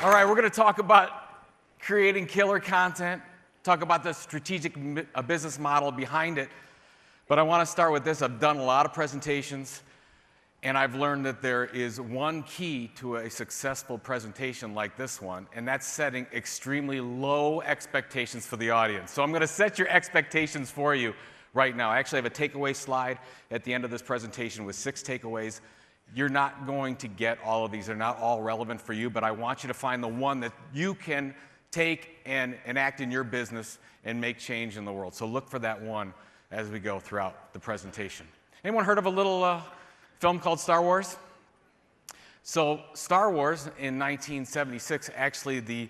All right, we're going to talk about creating killer content, talk about the strategic business model behind it. But I want to start with this. I've done a lot of presentations, and I've learned that there is one key to a successful presentation like this one, and that's setting extremely low expectations for the audience. So I'm going to set your expectations for you right now. I actually have a takeaway slide at the end of this presentation with 6 takeaways. You're not going to get all of these. They're not all relevant for you, but I want you to find the one that you can take and enact in your business and make change in the world. So look for that one as we go throughout the presentation. Anyone heard of a little film called Star Wars? So Star Wars in 1976, actually the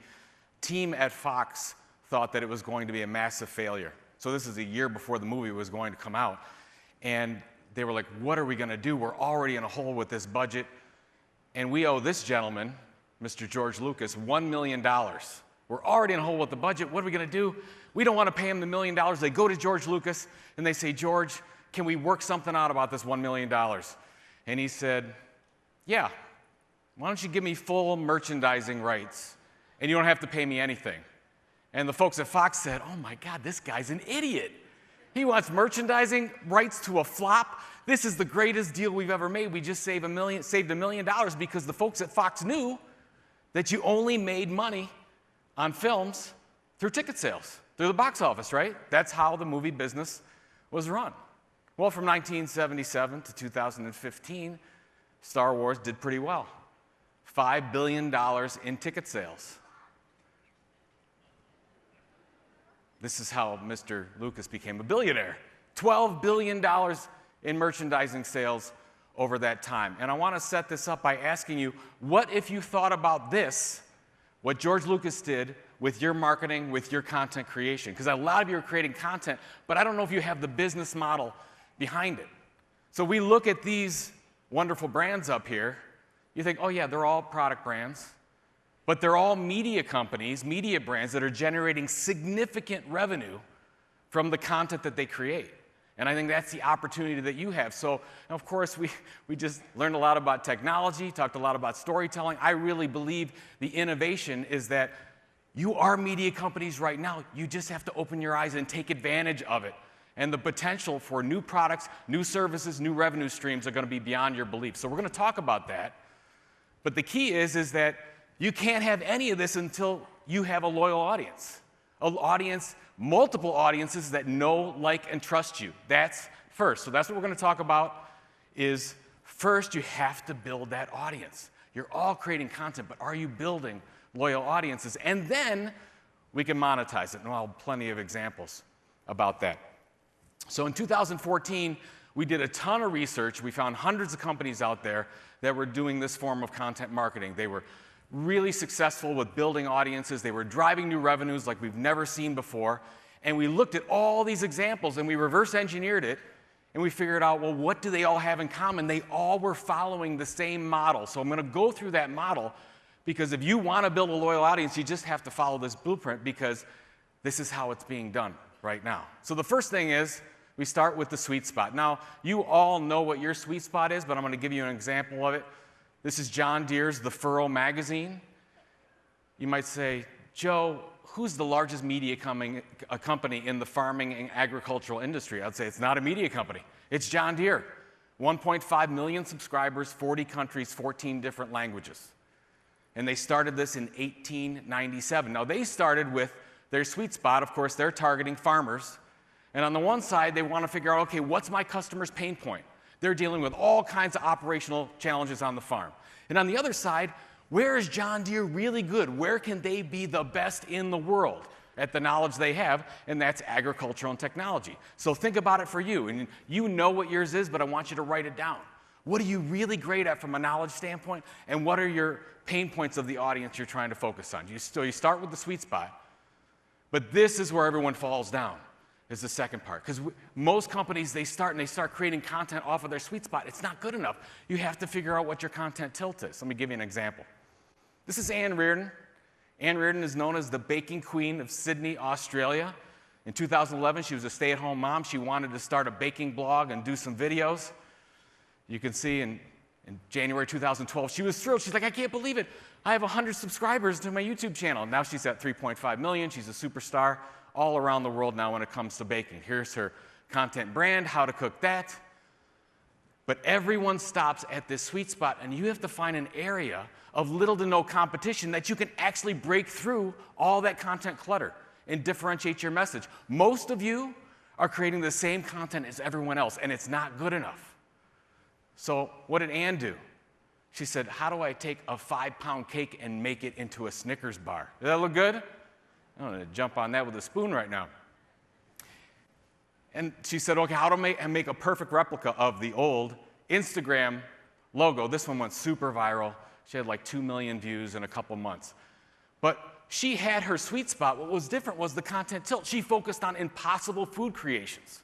team at Fox thought that it was going to be a massive failure. So this is a year before the movie was going to come out. And they were like, what are we going to do? We're already in a hole with this budget. And we owe this gentleman, Mr. George Lucas, $1 million. We're already in a hole with the budget. What are we going to do? We don't want to pay him the $1 million. They go to George Lucas and they say, George, can we work something out about this $1 million? And he said, yeah, why don't you give me full merchandising rights and you don't have to pay me anything? And the folks at Fox said, oh my God, this guy's an idiot. He wants merchandising rights to a flop. This is the greatest deal we've ever made. We just saved $1 million because the folks at Fox knew that you only made money on films through ticket sales, through the box office, right? That's how the movie business was run. Well, from 1977 to 2015, Star Wars did pretty well. $5 billion in ticket sales. This is how Mr. Lucas became a billionaire. $12 billion in merchandising sales over that time. And I want to set this up by asking you, what if you thought about this, what George Lucas did with your marketing, with your content creation? Because a lot of you are creating content, but I don't know if you have the business model behind it. So we look at these wonderful brands up here. You think, oh yeah, they're all product brands. But they're all media companies, media brands that are generating significant revenue from the content that they create. And I think that's the opportunity that you have. So, of course, we just learned a lot about technology, talked a lot about storytelling. I really believe the innovation is that you are media companies right now. You just have to open your eyes and take advantage of it. And the potential for new products, new services, new revenue streams are going to be beyond your belief. So we're going to talk about that. But the key is that you can't have any of this until you have a loyal audience. An audience, multiple audiences that know, like, and trust you. That's first. So that's what we're going to talk about is first you have to build that audience. You're all creating content, but are you building loyal audiences? And then we can monetize it. And I'll have plenty of examples about that. So in 2014, we did a ton of research. We found hundreds of companies out there that were doing this form of content marketing. They were really successful with building audiences. They were driving new revenues like we've never seen before. And we looked at all these examples and we reverse engineered it and we figured out, well, what do they all have in common? They all were following the same model. So I'm going to go through that model because if you want to build a loyal audience, you just have to follow this blueprint because this is how it's being done right now. So the first thing is we start with the sweet spot. Now, you all know what your sweet spot is, but I'm going to give you an example of it. This is John Deere's The Furrow magazine. You might say, Joe, who's the largest media company in the farming and agricultural industry? I'd say it's not a media company. It's John Deere. 1.5 million subscribers, 40 countries, 14 different languages. And they started this in 1897. Now, they started with their sweet spot. Of course, they're targeting farmers. And on the one side, they want to figure out, okay, what's my customer's pain point? They're dealing with all kinds of operational challenges on the farm. And on the other side, where is John Deere really good? Where can they be the best in the world at the knowledge they have? And that's agricultural and technology. So think about it for you. And you know what yours is, but I want you to write it down. What are you really great at from a knowledge standpoint? And what are your pain points of the audience you're trying to focus on? So you start with the sweet spot. But this is where everyone falls down. Is the second part. Because most companies, they start creating content off of their sweet spot. It's not good enough. You have to figure out what your content tilt is. Let me give you an example. This is Anne Reardon. Anne Reardon is known as the baking queen of Sydney, Australia. In 2011, she was a stay-at-home mom. She wanted to start a baking blog and do some videos. You can see in In January 2012, she was thrilled. She's like, I can't believe it. I have 100 subscribers to my YouTube channel. Now she's at 3.5 million. She's a superstar all around the world now when it comes to baking. Here's her content brand, how to cook that. But everyone stops at this sweet spot, and you have to find an area of little to no competition that you can actually break through all that content clutter and differentiate your message. Most of you are creating the same content as everyone else, and it's not good enough. So what did Ann do? She said, how do I take a 5-pound cake and make it into a Snickers bar? Does that look good? I'm going to jump on that with a spoon right now. And she said, okay, how to make a perfect replica of the old Instagram logo. This one went super viral. She had like 2 million views in a couple months. But she had her sweet spot. What was different was the content tilt. She focused on impossible food creations.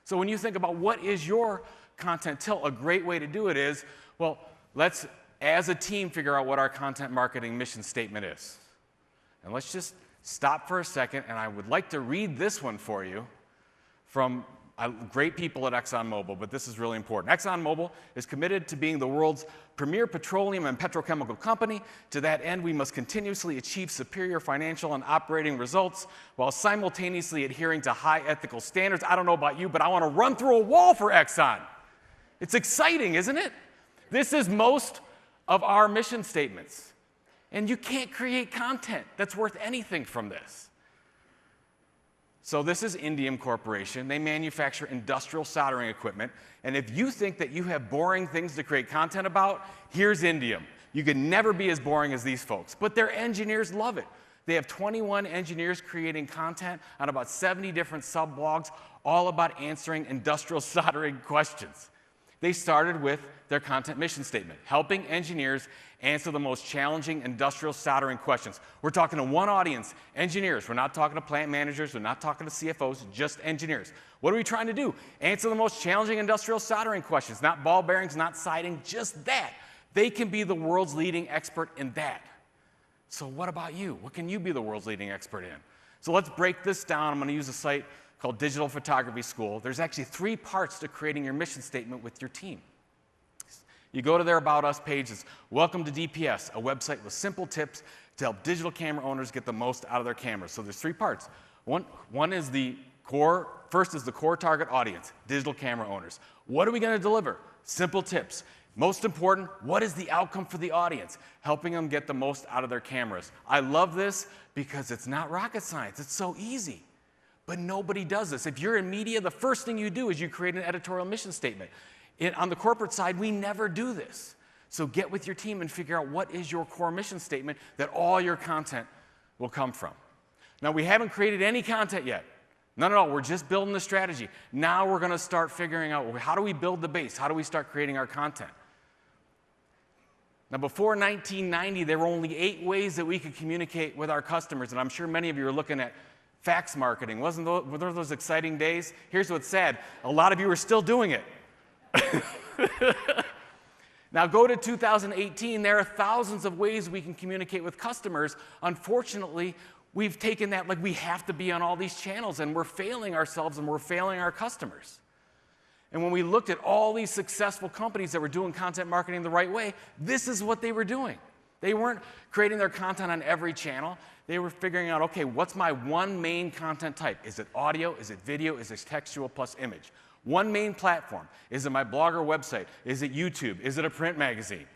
So when you think about what is your content tilt, a great way to do it is, well, let's, as a team, figure out what our content marketing mission statement is. And let's just stop for a second, and I would like to read this one for you from great people at ExxonMobil, but this is really important. ExxonMobil is committed to being the world's premier petroleum and petrochemical company. To that end, we must continuously achieve superior financial and operating results while simultaneously adhering to high ethical standards. I don't know about you, but I want to run through a wall for Exxon. It's exciting, isn't it? This is most of our mission statements. And you can't create content that's worth anything from this. So this is Indium Corporation. They manufacture industrial soldering equipment. And if you think that you have boring things to create content about, here's Indium. You can never be as boring as these folks. But their engineers love it. They have 21 engineers creating content on about 70 different sub-blogs, all about answering industrial soldering questions. They started with their content mission statement, helping engineers answer the most challenging industrial soldering questions. We're talking to one audience, engineers. We're not talking to plant managers. We're not talking to CFOs, just engineers. What are we trying to do? Answer the most challenging industrial soldering questions, not ball bearings, not siding, just that. They can be the world's leading expert in that. So what about you? What can you be the world's leading expert in? So let's break this down. I'm going to use a site called Digital Photography School. There's actually 3 parts to creating your mission statement with your team. You go to their About Us page. It's Welcome to DPS, a website with simple tips to help digital camera owners get the most out of their cameras. So there's 3 parts. One is the core. First is the core target audience, digital camera owners. What are we going to deliver? Simple tips. Most important, what is the outcome for the audience? Helping them get the most out of their cameras. I love this because it's not rocket science. It's so easy. But nobody does this. If you're in media, the first thing you do is you create an editorial mission statement. On the corporate side, we never do this. So get with your team and figure out what is your core mission statement that all your content will come from. Now, we haven't created any content yet. None at all. We're just building the strategy. Now we're going to start figuring out, how do we build the base? How do we start creating our content? Now, before 1990, there were only 8 ways that we could communicate with our customers, and I'm sure many of you are looking at fax marketing. Were those exciting days? Here's what's sad. A lot of you are still doing it. Now go to 2018. There are thousands of ways we can communicate with customers. Unfortunately, we've taken that like we have to be on all these channels, and we're failing ourselves and we're failing our customers. And when we looked at all these successful companies that were doing content marketing the right way, this is what they were doing. They weren't creating their content on every channel. They were figuring out, okay, what's my one main content type? Is it audio? Is it video? Is it textual plus image? One main platform. Is it my blog or website? Is it YouTube? Is it a print magazine?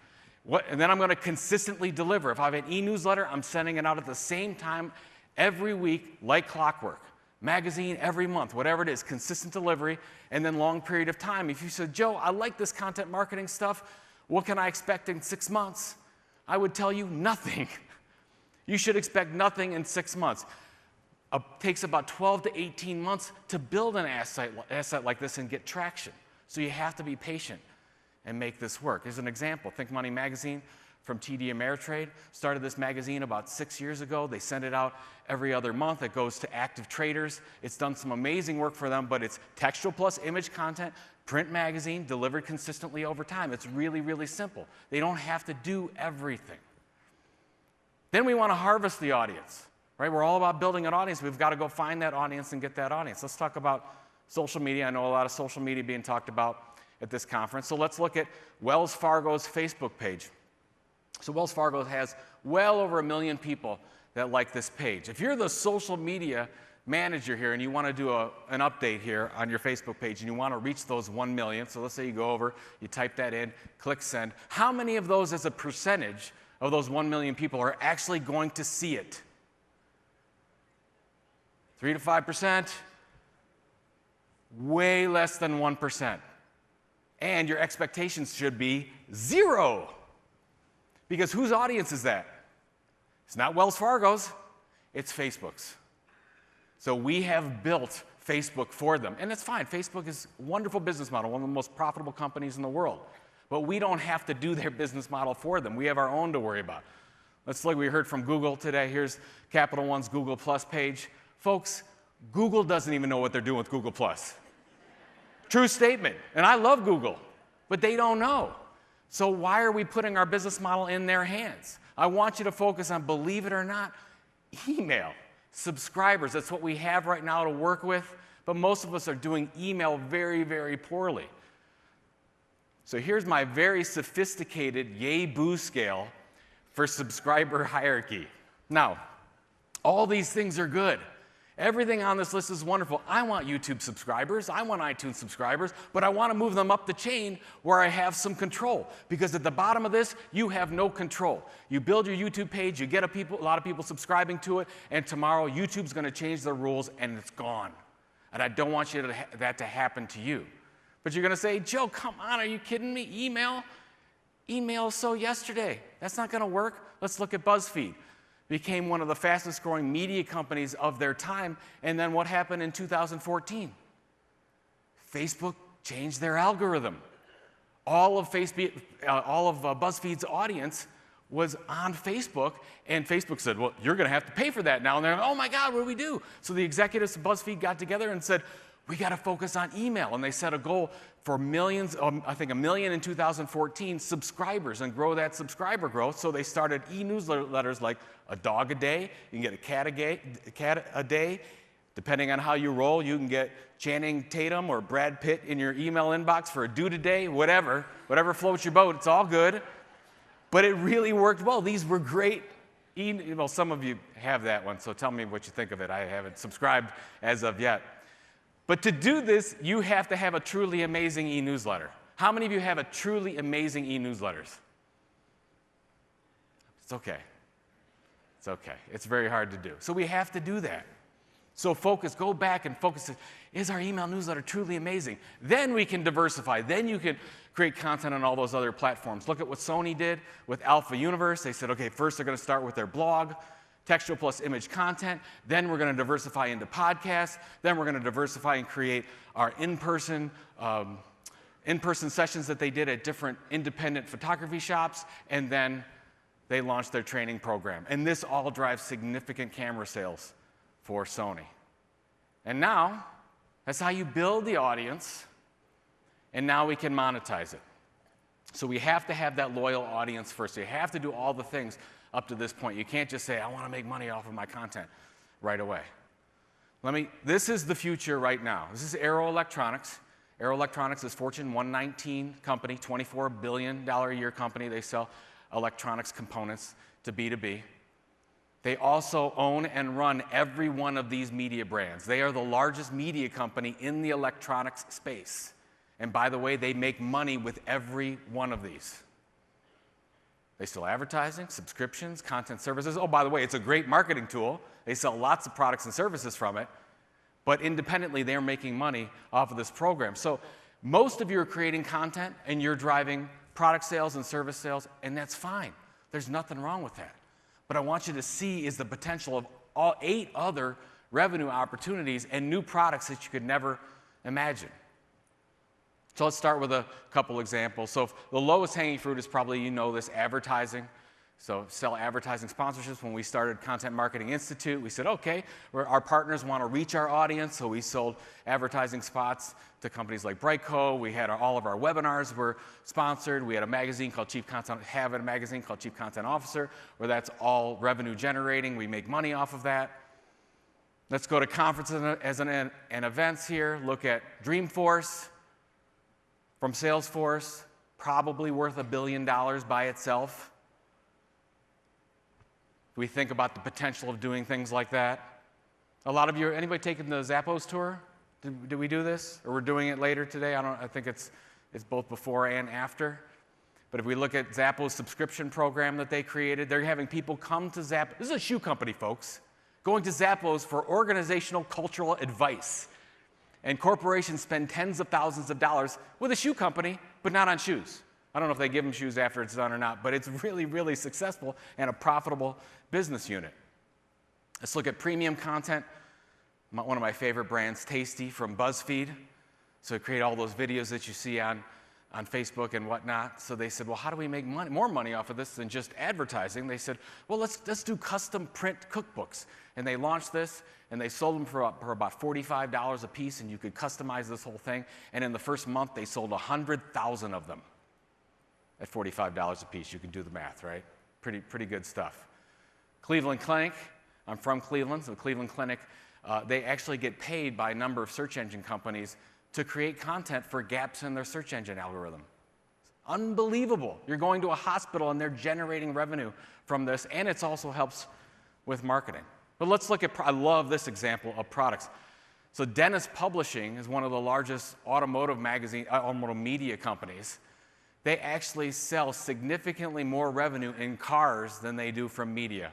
And then I'm going to consistently deliver. If I have an e-newsletter, I'm sending it out at the same time every week like clockwork. Magazine every month, whatever it is, consistent delivery, and then long period of time. If you said, Joe, I like this content marketing stuff, what can I expect in 6 months? I would tell you nothing. You should expect nothing in 6 months. It takes about 12 to 18 months to build an asset like this and get traction. So you have to be patient and make this work. Here's an example. Think Money Magazine from TD Ameritrade started this magazine about 6 years ago. They send it out every other month. It goes to active traders. It's done some amazing work for them, but it's textual plus image content, print magazine, delivered consistently over time. It's really, really simple. They don't have to do everything. Then we want to harvest the audience, right? We're all about building an audience. We've got to go find that audience and get that audience. Let's talk about social media. I know a lot of social media being talked about at this conference. So let's look at Wells Fargo's Facebook page. So Wells Fargo has well over 1 million people that like this page. If you're the social media manager here and you want to do an update here on your Facebook page and you want to reach those 1 million, so let's say you go over, you type that in, click send, how many of those as a percentage of those 1 million people are actually going to see it? 3 to 5%? Way less than 1%. And your expectations should be 0. Because whose audience is that? It's not Wells Fargo's, it's Facebook's. So we have built Facebook for them. And it's fine. Facebook is a wonderful business model, one of the most profitable companies in the world. But we don't have to do their business model for them. We have our own to worry about. Let's look, we heard from Google today. Here's Capital One's Google Plus page. Folks, Google doesn't even know what they're doing with Google Plus. True statement. And I love Google, but they don't know. So why are we putting our business model in their hands? I want you to focus on, believe it or not, email. Subscribers, that's what we have right now to work with, but most of us are doing email very, very poorly. So here's my very sophisticated yay-boo scale for subscriber hierarchy. Now, all these things are good. Everything on this list is wonderful. I want YouTube subscribers, I want iTunes subscribers, but I want to move them up the chain where I have some control. Because at the bottom of this, you have no control. You build your YouTube page, you get a lot of people subscribing to it, and tomorrow YouTube's going to change their rules and it's gone. And I don't want that to happen to you. But you're going to say, Joe, come on, are you kidding me? Email so yesterday. That's not going to work. Let's look at BuzzFeed. Became one of the fastest growing media companies of their time. And then what happened in 2014? Facebook changed their algorithm. All of BuzzFeed's audience was on Facebook, and Facebook said, well, you're going to have to pay for that now. And they're like, oh my God, what do we do? So the executives of BuzzFeed got together and said, we got to focus on email. And they set a goal for millions, I think 1 million in 2014 subscribers, and grow that subscriber growth. So they started e-newsletters like a dog a day. You can get a cat a day. Depending on how you roll, you can get Channing Tatum or Brad Pitt in your email inbox for a dude a day, whatever floats your boat. It's all good. But it really worked well. These were great. Well, some of you have that one, so tell me what you think of it. I haven't subscribed as of yet. But to do this, you have to have a truly amazing e-newsletter. How many of you have a truly amazing e-newsletters? It's okay. It's okay. It's very hard to do. So we have to do that. So go back and focus. Is our email newsletter truly amazing? Then we can diversify. Then you can create content on all those other platforms. Look at what Sony did with Alpha Universe. They said, okay, first they're going to start with their blog, textual plus image content. Then we're going to diversify into podcasts. Then we're going to diversify and create our in-person sessions that they did at different independent photography shops. And then they launched their training program. And this all drives significant camera sales for Sony. And now, that's how you build the audience, and now we can monetize it. So we have to have that loyal audience first. So you have to do all the things up to this point. You can't just say, I want to make money off of my content right away. This is the future right now. This is Arrow Electronics. Arrow Electronics is Fortune 119 company, $24 billion a year company. They sell electronics components to B2B. They also own and run every one of these media brands. They are the largest media company in the electronics space. And by the way, they make money with every one of these. They sell advertising, subscriptions, content services. Oh, by the way, it's a great marketing tool. They sell lots of products and services from it. But independently, they're making money off of this program. So most of you are creating content, and you're driving product sales and service sales, and that's fine. There's nothing wrong with that. What I want you to see is the potential of all 8 other revenue opportunities and new products that you could never imagine. So let's start with a couple examples. So the lowest hanging fruit is probably, you know this, advertising. So sell advertising sponsorships. When we started Content Marketing Institute, we said, okay, our partners want to reach our audience, so we sold advertising spots to companies like Brightco. We had all of our webinars were sponsored. We had a magazine called have a magazine called Chief Content Officer, where that's all revenue generating. We make money off of that. Let's go to conferences and events here. Look at Dreamforce. from Salesforce, probably worth $1 billion by itself. Do we think about the potential of doing things like that? A lot of you, anybody taking the Zappos tour? Did we do this? Or we're doing it later today? I think it's both before and after. But if we look at Zappos' subscription program that they created, they're having people come to Zappos. This is a shoe company, folks. Going to Zappos for organizational cultural advice. And corporations spend tens of thousands of dollars with a shoe company, but not on shoes. I don't know if they give them shoes after it's done or not, but it's really, really successful and a profitable business unit. Let's look at premium content. One of my favorite brands, Tasty from BuzzFeed. So they create all those videos that you see on Facebook and whatnot. So they said, well, how do we make more money off of this than just advertising? They said, well, let's do custom print cookbooks. And they launched this, and they sold them for about $45 a piece, and you could customize this whole thing. And in the first month, they sold 100,000 of them at $45 a piece. You can do the math, right? Pretty good stuff. Cleveland Clinic. I'm from Cleveland, so the Cleveland Clinic, they actually get paid by a number of search engine companies to create content for gaps in their search engine algorithm. Unbelievable. You're going to a hospital and they're generating revenue from this, and it also helps with marketing. But let's look at, I love this example of products. So Dennis Publishing is one of the largest automotive media companies. They actually sell significantly more revenue in cars than they do from media.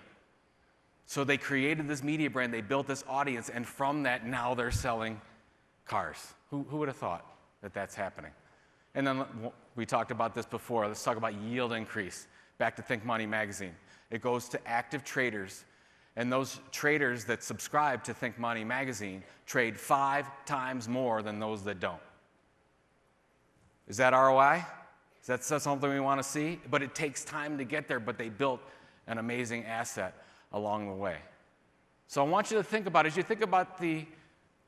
So they created this media brand, they built this audience, and from that, now they're selling cars. Who would have thought that that's happening? And then we talked about this before. Let's talk about yield increase. Back to Think Money magazine. It goes to active traders, and those traders that subscribe to Think Money magazine trade 5 times more than those that don't. Is that ROI? Is that something we want to see? But it takes time to get there, but they built an amazing asset along the way. So I want you to think about, as you think about the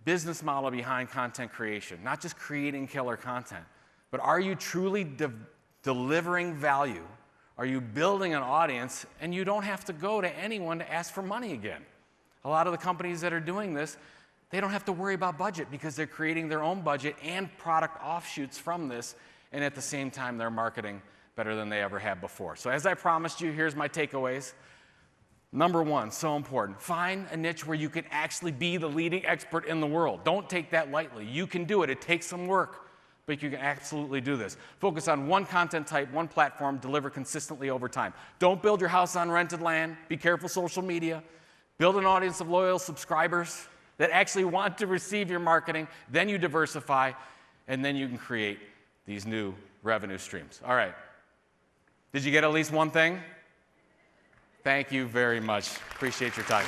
business model behind content creation, not just creating killer content, but are you truly delivering value? Are you building an audience, and you don't have to go to anyone to ask for money again? A lot of the companies that are doing this, they don't have to worry about budget because they're creating their own budget and product offshoots from this, and at the same time, they're marketing better than they ever have before. So as I promised you, here's my takeaways. Number one, so important, find a niche where you can actually be the leading expert in the world. Don't take that lightly. You can do it. It takes some work, but you can absolutely do this. Focus on one content type, one platform, deliver consistently over time. Don't build your house on rented land. Be careful social media. Build an audience of loyal subscribers that actually want to receive your marketing. Then you diversify, and then you can create these new revenue streams. All right. Did you get at least one thing? Thank you very much. Appreciate your time.